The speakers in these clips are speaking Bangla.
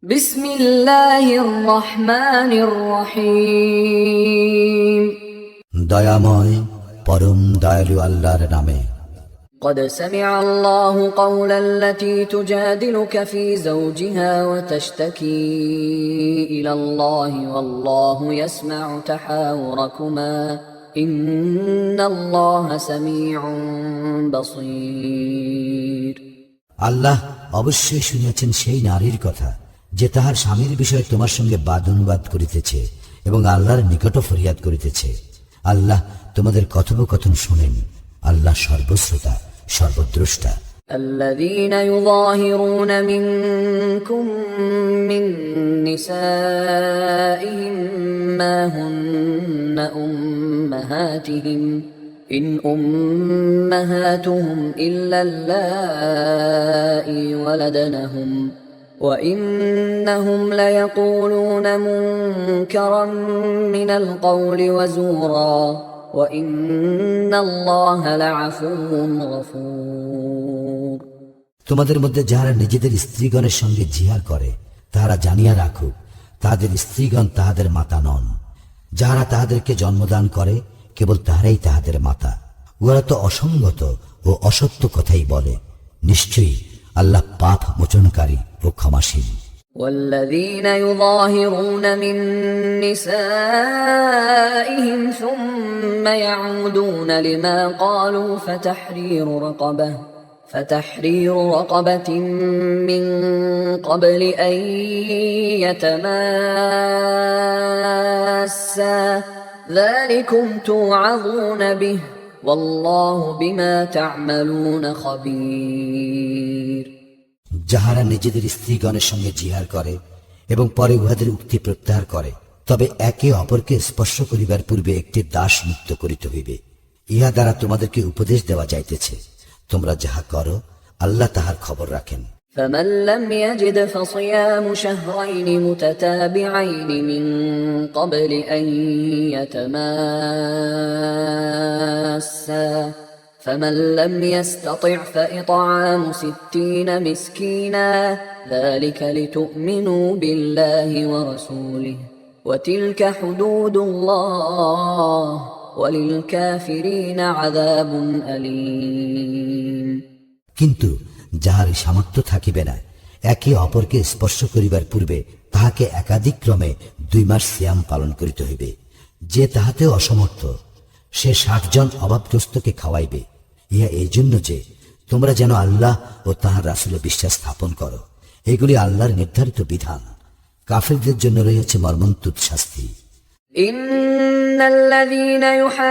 বিসমিল্লাহির রহমানির রহিম। দয়াময় পরম দয়ালু আল্লাহর নামে। قد سمع الله قول التي تجادلك في زوجها وتشتكي إلى الله والله يسمع تحاوركما إن الله سميع بصير। আল্লাহ অবশ্যই শুনিয়াছেন সেই নারীর কথা যে তাহার স্বামীর বিষয়ে তোমার সঙ্গে বাদ অনুবাদ করিতেছে এবং আল্লাহর নিকট ফরিয়াদ করিতেছে। আল্লাহ তোমাদের কথোপকথন শুনেন। আল্লাহ সর্বশ্রোতা সর্বদ্রষ্টা। الذين يظاهرون منكم من نسائهم ما هن أمهاتهم إن أمهاتهم إلا اللائي ولدنهم وإنهم ليقولون منكرا من القول وزورا وإن الله لعفو غفور। তোমাদের মধ্যে যারা নিজেদের স্ত্রীগণের সঙ্গে জিহার করে তাহারা জানিয়া রাখুক তাহাদের স্ত্রীগণ তাহাদের মাতা নন। যাহারা তাহাদেরকে জন্মদান করে কেবল তাহারাই তাহাদের মাতা। উহারা তো অসঙ্গত ও অসত্য কথাই বলে। নিশ্চয়ই আল্লাহ পাপ মোচনকারী ও ক্ষমাশীল। والذين يظاهرون من نسائهم ثم يعودون لما قالوا فتحرير رقبة من قبل أن يتماسا ذلكم توعظون به والله بما تعملون خبير। যাহারা নিজেদের স্ত্রীগণের সঙ্গে জিহার করে এবং পরে উহাদের উক্তি প্রত্যাহার করে, তবে একে অপরকে স্পর্শ করিবার পূর্বে একটি দাস মুক্ত করিতে হইবে। ইহা দ্বারা তোমাদেরকে উপদেশ দেওয়া যাইতেছে, তোমরা যাহা করো আল্লাহ তাহার খবর রাখেন। فمن لم يجد فصيام شهرين متتابعين من قبل أن يتماسا فمن لم يستطع فإطعام 60 مسكينا ذلك لتؤمنوا بالله ورسوله وتلك حدود الله وللكافرين عذاب أليم। কিন্তু যাহার সামর্থ্য থাকিবে না, একে অপরকে স্পর্শ করিবার পূর্বে তাহাকে একাধিক ক্রমে 2 মাস সিয়াম পালন করিতে হইবে। যে তাহাতে অসমর্থ সে 60 জন অভাবগ্রস্তকে খাওয়াইবে। ইহা এই জন্য যে তোমরা যেন আল্লাহ ও তাহার রাসূলে বিশ্বাস স্থাপন করো। এগুলি আল্লাহর নির্ধারিত বিধান। কাফিরদের জন্য রয়েছে মর্মন্তুদ শাস্তি। إن الذين يحادون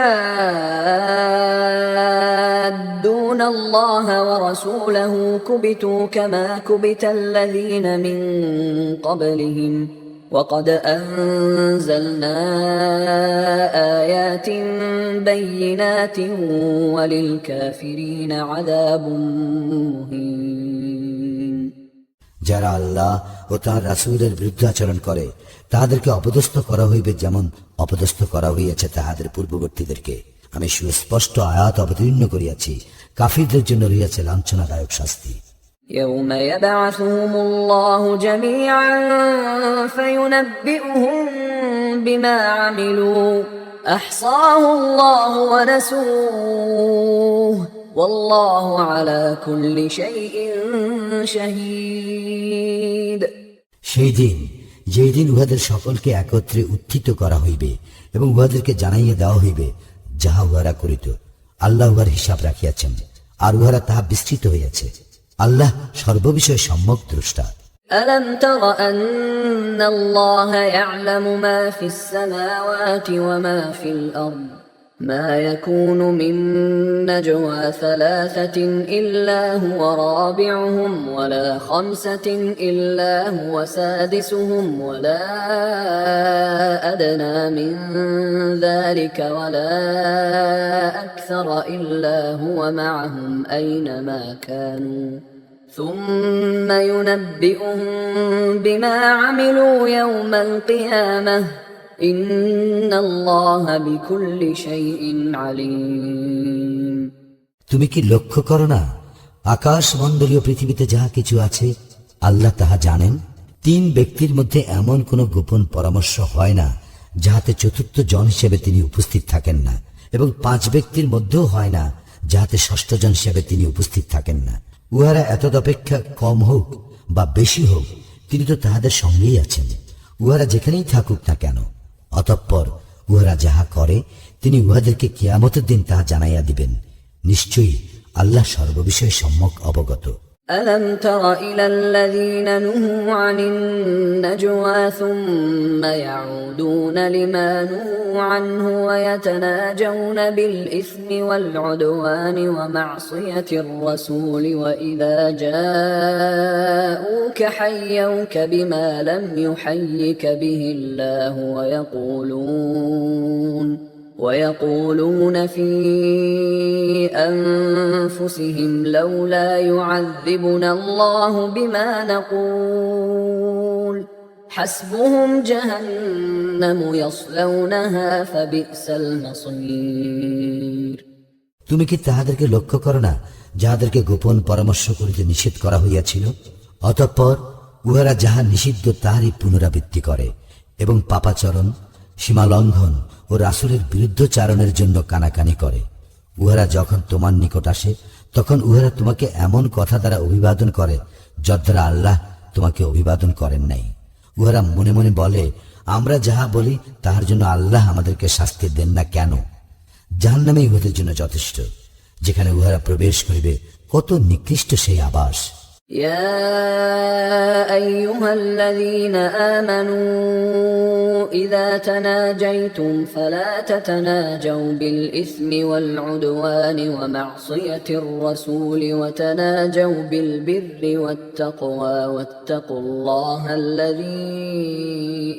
الله ورسوله كبتوا كما كبت الذين من قبلهم وقد أنزلنا آيات بينات وللكافرين عذاب مهين। যারা আল্লাহ ও তাঁর রাসূলের বিরুদ্ধাচরণ করে তাহাদেরকে অপদস্থ করা হইবে যেমন অপদস্থ করা হইয়াছে তাহাদের পূর্ববর্তীদেরকে। আমি সুস্পষ্ট আয়াত অবতীর্ণ করিয়াছি। কাফিরদের জন্য রইয়াছে লাঞ্ছনাদায়ক শাস্তি। يوم يبعثهم الله جميعا فينبئهم بما عملوا أحصاه الله ونسوه والله على كل شيء شهيد। সেই দিন যেই দিন উহাদের সকলকে একত্রে উত্থিত করা হইবে এবং উহাদেরকে জানাইয়া দেওয়া হইবে যাহা উহারা করিত। আল্লাহ উহার হিসাব রাখিয়াছেন আর উহারা তাহা বিস্তৃত হইয়াছে। আল্লাহ সর্ববিষয়ে সম্যক দ্রষ্টা। ألم تر أن الله يعلم ما في السماوات وما في الأرض ما يكون من نجوى 3 إلا هو رابعهم ولا 5 إلا هو سادسهم ولا أدنى من ذلك ولا أكثر إلا هو معهم أينما كانوا ثم ينبئهم بما عملوا يوم القيامة إن الله بكل شيء عليم। তুমি কি লক্ষ্য করো না, আকাশ মণ্ডলীয় পৃথিবীতে যাহা কিছু আছে আল্লাহ তাহা জানেন তিন ব্যক্তির মধ্যে এমন কোনো গোপন পরামর্শ হয় না যাহাতে চতুর্থ জন হিসেবে তিনি উপস্থিত থাকেন না, এবং পাঁচ ব্যক্তির মধ্যেও হয় না যাহাতে ষষ্ঠ জন হিসেবে তিনি উপস্থিত থাকেন না। উহারা এতদপেক্ষা কম হোক বা বেশি হোক, তিনি তো তাহাদের সঙ্গেই আছেন, উহারা যেখানেই থাকুক না কেন। অতঃপর উহারা যাহা করে তিনি উহাদেরকে কিয়ামতের দিন তাহা জানাইয়া দিবেন। নিশ্চয়ই আল্লাহ সর্ববিষয়ে সম্যক অবগত। ألم تر إلى الذين نهوا عن النجوى ثم يعودون لما نهوا عنه ويتناجون بالإثم والعدوان ومعصية الرسول وإذا جاءوك حيوك بما لم يحيك به الله ويقولون في أنفسهم لولا يعذبنا الله بما نقول حسبهم جهنم يصلونها فبئس المصير। তুমি কি তাহাদেরকে লক্ষ্য করো না যাহাদেরকে গোপন পরামর্শ করিতে নিষেধ করা হইয়াছিল? অতঃপর উহারা যাহা নিষিদ্ধ তাহারই পুনরাবৃত্তি করে এবং পাপাচরণ, সীমালঙ্ঘন ও রাসূলের বিরুদ্ধচারণের জন্য কানাকানি করে। উহারা যখন তোমার নিকট আসে তখন উহারা তোমাকে এমন কথা দ্বারা অভিবাদন করে যদ্বারা আল্লাহ তোমাকে অভিবাদন করেন নাই। উহারা মনে মনে বলে, আমরা যাহা বলি তাহার জন্য আল্লাহ আমাদেরকে শাস্তি দেন না কেন? জাহান্নামই উহাদের জন্য যথেষ্ট, যেখানে উহারা প্রবেশ করিবে কত নিকৃষ্ট সেই আবাস। يا أيها الذين آمنوا إذا تناجيتم فلا تتناجوا بالإثم والعدوان ومعصية الرسول وتناجوا بالبر والتقوى واتقوا الله الذي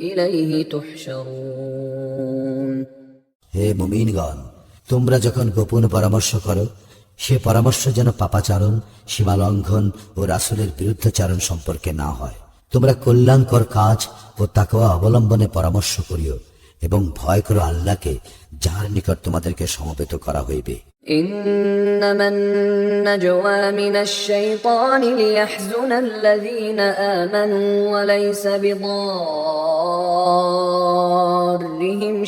إليه تحشرون। হে মুমিনগণ, তোমরা যখন গোপন পরামর্শ করো, সে পরামর্শ যেন পাপাচারণ, সীমালঙ্ঘন ও রাসূলের বিরুদ্ধাচারণ সম্পর্কে না হয়। তোমরা কল্যাণকর কাজ ও তাকওয়া অবলম্বনে পরামর্শ করিও এবং ভয় করো আল্লাহকে, যাহার নিকট তোমাদেরকে সমবেত করা হইবে। إنما النجوى من الشيطان ليحزن الذين آمنوا وليس بضارهم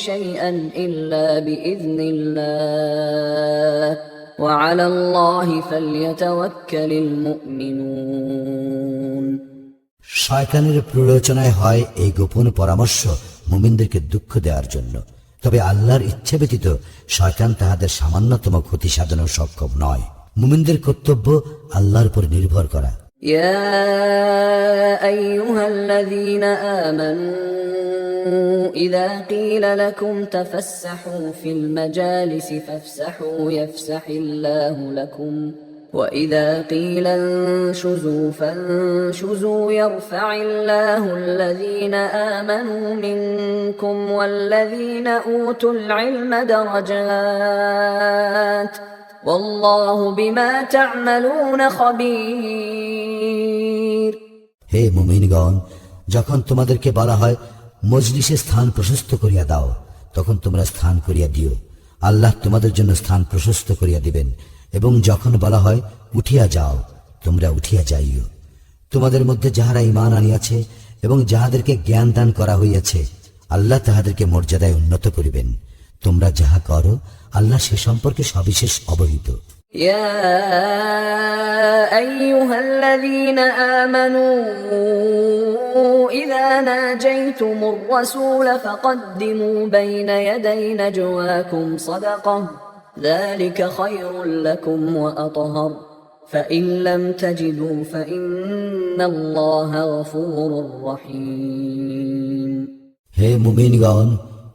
شيئا إلا بإذن الله وعلى الله فليتوكل المؤمنون। শয়তানের প্ররোচনায় হয় এই গোপন পরামর্শ মুমিনদেরকে দুঃখ দেওয়ার জন্য, তবে আল্লাহর ইচ্ছা ব্যতীত শয়তান তাহাদের সামান্যতম ক্ষতি সাধনও সক্ষম নয়। মুমিনদের কর্তব্য আল্লাহর উপর নির্ভর করা। يا أيها الذين آمنوا إذا قيل لكم تفسحوا في المجالس فافسحوا يفسح الله لكم وإذا قيل انشزوا فانشزوا يرفع الله الذين آمنوا منكم والذين أوتوا العلم درجات والله بما تعملون خبير। হে মুমিনগণ, যখন তোমাদেরকে বলা হয় মজলিসে স্থান প্রশস্ত করিয়া দাও, তখন তোমরা স্থান করিয়া দিও, আল্লাহ তোমাদের জন্য স্থান প্রশস্ত করিয়া দিবেন। এবং যখন বলা হয় উঠিয়া যাও, তোমরা উঠিয়া যাইও। তোমাদের মধ্যে যাহারা ঈমান আনিয়াছে এবং যাহাদেরকে জ্ঞান দান করা হইয়াছে, আল্লাহ তাহাদেরকে মর্যাদায় উন্নত করিবেন। তোমরা যাহা করো আল্লাহ সে সম্পর্কে সবিশেষ অবহিত। يا أيها الذين آمنوا إذا ناجيتم الرسول فقدموا بين يدي نجواكم صدقة ذلك خير لكم وأطهر فإن لم تجدوا فإن الله غفور رحيم। হে মুমিনগণ,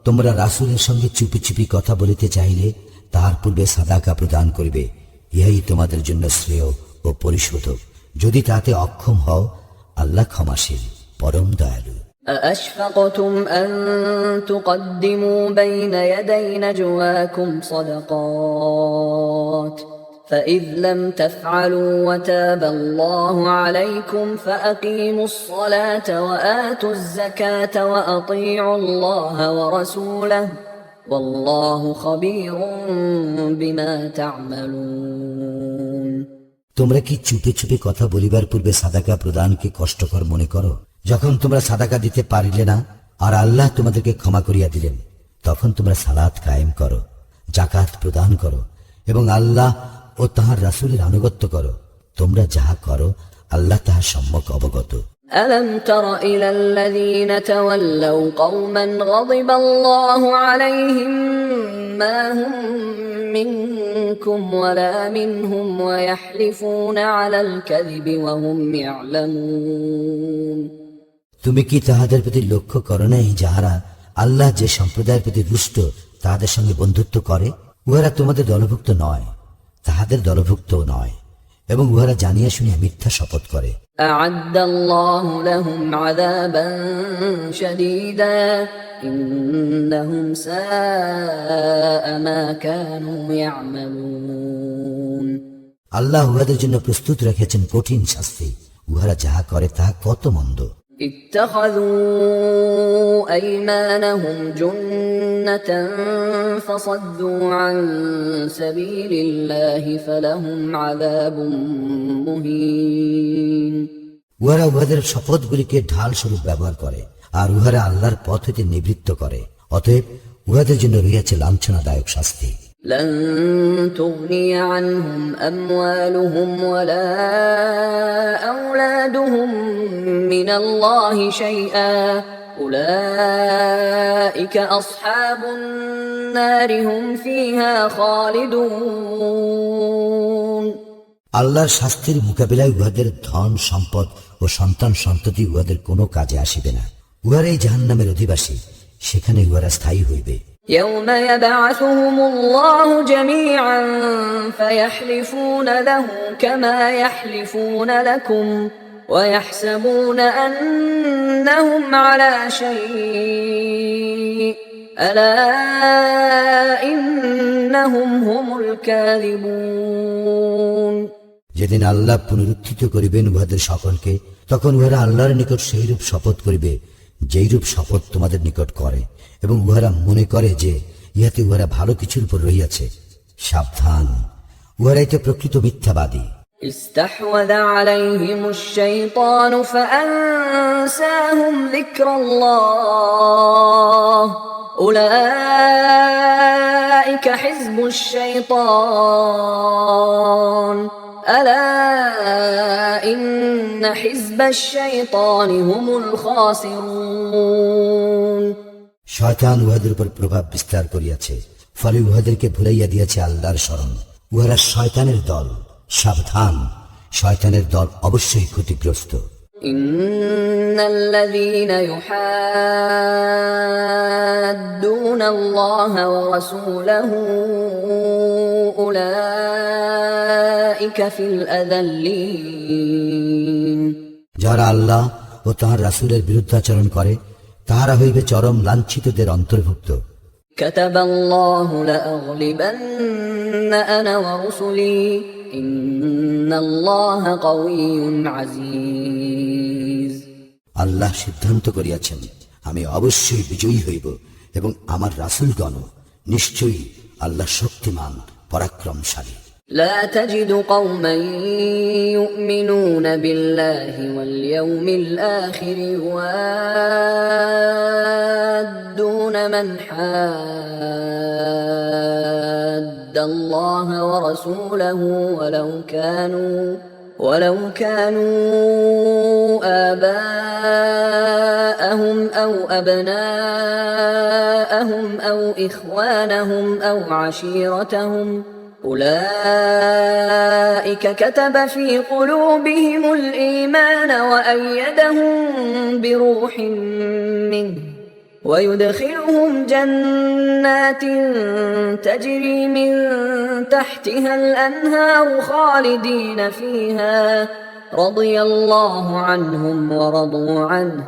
তোমরা রাসূলের সঙ্গে চুপি চুপি কথা বলিতে চাইলে তাহার পূর্বে সাদাকা প্রদান করিবে, ইহাই তোমাদের জন্য শ্রেয় ও পরিশোধক। যদি তাতে অক্ষম হও, আল্লাহ ক্ষমাশীল, পরম দয়ালু। أأشفقتم أن تقدموا بين يدي نجواكم صدقات فإذ لم تفعلوا وتاب الله عليكم فأقيموا الصلاة وآتوا الزكاة وأطيعوا الله ورسوله والله خبير بما تعملون। তোমরা কি চুপে চুপে কথা বলিবার পূর্বে সাদাকা প্রদানকে কষ্টকর মনে করো? যখন তোমরা সাদাকা দিতে পারিলে না আর আল্লাহ তোমাদেরকে ক্ষমা করিয়া দিলেন, তখন তোমরা সালাত কায়েম করো, জাকাত প্রদান করো এবং আল্লাহ ও তাহার রাসূলের আনুগত্য করো। তোমরা যাহা করো আল্লাহ তাহার সম্যক অবগত। ألم تر إلى الذين تولوا قوما غضب الله عليهم ما هم منكم ولا منهم ويحلفون على الكذب وهم يعلمون। তুমি কি তাহাদের প্রতি লক্ষ্য করো নাই, যাহারা আল্লাহ যে সম্প্রদায়ের প্রতি রুষ্ট তাহাদের সঙ্গে বন্ধুত্ব করে? উহারা তোমাদের দলভুক্ত নয়, তাহাদের দলভুক্ত নয়, এবং উহারা জানিয়া শুনিয়া মিথ্যা শপথ করে। أعد الله لهم عذابا شديدا إنهم ساء ما كانوا يعملون। আল্লাহ উহাদের জন্য প্রস্তুত রেখেছেন কঠিন শাস্তি, উহারা যাহা করে তাহা কত মন্দ। اتخذوا أيمانهم جنة فصدوا عن سبيل الله فلهم عذاب مهين। উহারা উহাদের শপথগুলিকে ঢাল স্বরূপ ব্যবহার করে আর উহারা আল্লাহর পথ হইতে নিবৃত্ত করে, অতএব উহাদের জন্য রহিয়াছে লাঞ্ছনাদায়ক শাস্তি। لن تغني عنهم أموالهم ولا أولادهم من الله شيئا أولئك أصحاب النار هم فيها خالدون। আল্লাহর শাস্তির মোকাবিলায় উহাদের ধন সম্পদ ও সন্তান সন্ততি উহাদের কোনো কাজে আসিবে না। উহারাই জাহান্নামের অধিবাসী, সেখানে উহারা স্থায়ী হইবে। يوم يبعثهم الله جميعا فيحلفون له كما يحلفون لكم ويحسبون أنهم على شيء ألا إنهم هم الكاذبون। যেদিন আল্লাহ পুনরুত্থিত করিবেন উহাদের সকলকে, তখন উহারা আল্লাহর নিকট সেইরূপ শপথ করিবে যেইরূপ শপথ তোমাদের নিকট করে, এবং উহারা মনে করে যে ইহাতে উহারা ভালো কিছুর উপর রহিয়াছে। সাবধান, উহারাই তো প্রকৃত মিথ্যাবাদী। استحوذ عليهم الشيطان فأنساهم ذكر الله أولئك حزب الشيطان ألا إن حزب الشيطان هم الخاسرون। শয়তান উহাদের উপর প্রভাব বিস্তার করিয়াছে, ফলে উহাদেরকে ভুলাইয়া দিয়াছে আল্লাহর স্মরণ। উহারা শয়তানের দল, সাবধান, শয়তানের দল অবশ্যই ক্ষতিগ্রস্ত। إن الذين يحادون الله ورسوله أولئك في الأذلين। যারা আল্লাহ ও তাঁর রাসূলের বিরুদ্ধাচরণ করে তাহারা হইবে চরম লাঞ্ছিতদের অন্তর্ভুক্ত। كتب الله لأغلبن أنا ورسلي إن الله قوي عزيز। আল্লাহ সিদ্ধান্ত করিয়াছেন, আমি অবশ্যই বিজয়ী হইব এবং আমার রাসূলগণ নিশ্চয়ই আল্লাহ শক্তিমান পরাক্রমশালী। لا تجد قوما يؤمنون بالله واليوم الآخر يوادون من حاد الله ورسوله ولو كانوا آباءهم أو أبناءهم أو إخوانهم أو عشيرتهم أولئك كتب في قلوبهم الإيمان وأيدهم بروح منه ويدخلهم جنات تجري من تحتها الأنهار خالدين فيها رضي الله عنهم ورضوا عنه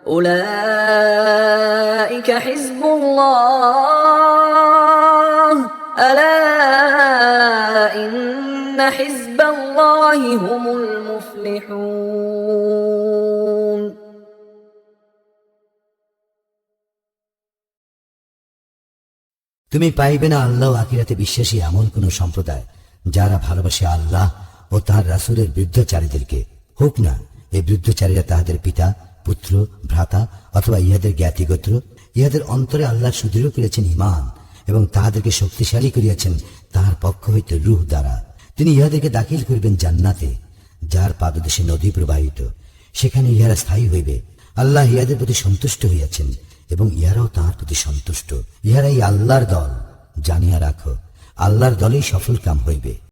أولئك حزب الله ألا إن حزب الله هم المفلحون। তুমি পাইবে না আল্লাহ ও আখিরাতে বিশ্বাসী এমন কোন সম্প্রদায় যারা ভালোবাসে আল্লাহ ও তাঁর রাসূলের বিরুদ্ধচারীদেরকে, হোক না এই বিরুদ্ধচারীরা তাহাদের পিতা পুত্র, ভ্রাতা অথবা ইহাদের জ্ঞাতিগোত্র, ইহাদের অন্তরে আল্লাহ সুদৃঢ় করিয়াছেন ঈমান এবং তাহাদেরকে শক্তিশালী করিয়াছেন তাহার পক্ষ হইতে রূহ দ্বারা। তিনি ইহাদেরকে দাখিল করিবেন জান্নাতে, যার পাদদেশে নদী প্রবাহিত, সেখানে ইহারা স্থায়ী হইবে। আল্লাহ ইহাদের প্রতি সন্তুষ্ট হইয়াছেন এবং ইহারাও তাহার প্রতি সন্তুষ্ট। ইহারাই আল্লাহর দল। জানিয়া রাখো, আল্লাহর দলেই সফল কাম হইবে।